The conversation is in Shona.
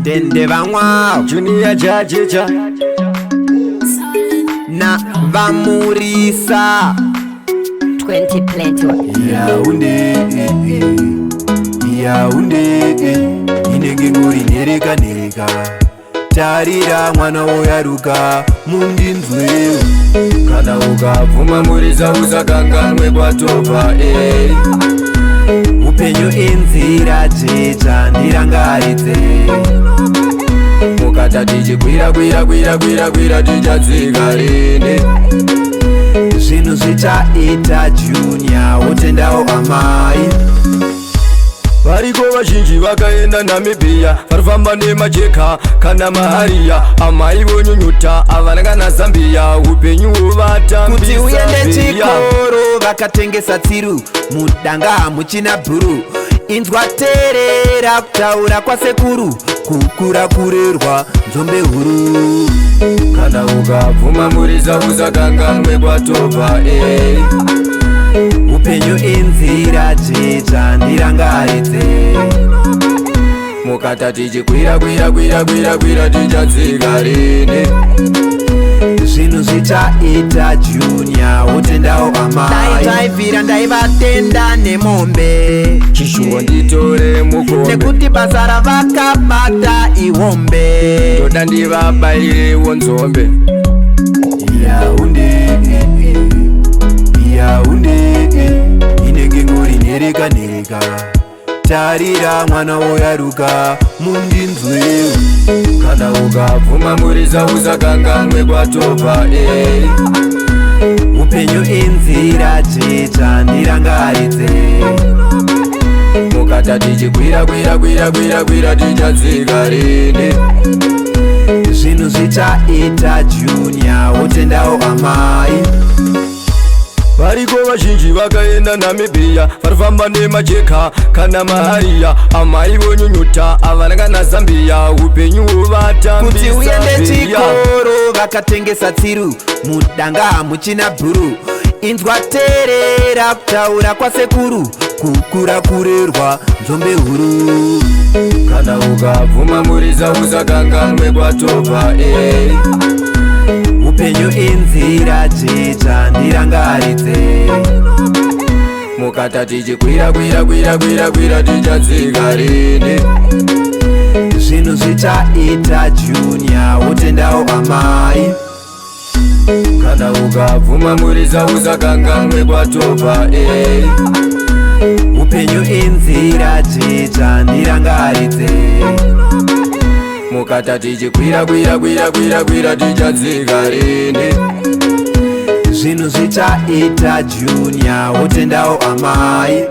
Dende vanwa Junior Jajeja na vamurisa 20 plenty. Yaunde inenge ngori nereka nereka tarira mwana woyaruka mundinzwe kana ukabvuma murisa usakanganwe kwatopa upenyu inzira jeja ndirangaridze mukata tichikwira tichadzika rine zvinhu zvichaita Junior wotendawo amai variko vazhinji vakaenda Namibia varifamba nemajeka kana mahariya amai vonyunyuta avana kana Zambia upenyu vatambisa kuti uende chikoro vakatengesa tsiru mudanga muchina bhuru inzwa terera kutaura kwasekuru kukura kurerwa nzombe huru kana ukabvuma murisa usakanganwe kwatopa upenyu inzira jeja ndirangaridze mukata tichikwira tichadzika rine zvinhu zvichaita Junior wotendawo amai taibvira ndaivatenda nemombe chishuwa nditore mukombe nekuti basa ravakabata ihombe toda ndivabairewo nzombe Yaunde inenge ngori nereka nereka tarira mwana woyaruka mundinzwe kana ukabvuma murisa usakanganwe kwatopa upenyu inzira jeja ndirangaridze mukata tichikwira tichadzika rine zvinhu zvichaita Junior wotendawo amai variko vazhinji vakaenda Namibia varifamba nemajeka kana mahariya amai vonyunyuta avana kana Zambia upenyu vatambisa kuti uende chikoro vakatengesa tsiru mudanga muchina bhuru inzwa terera kutaura kwasekuru kukura kurerwa nzombe huru kana ukabvuma murisa usakanganwe kwatopa upenyu inzira jeja ndirangaridze mukata tichikwira tichadzika rine zvinhu zvichaita Junior wotendawo amai kana ukabvuma murisa usakanganwe kwatopa upenyu inzira jeja ndirangaridze mukata tichikwira tichadzika rine zvinhu zvichaita Junior wotendawo amai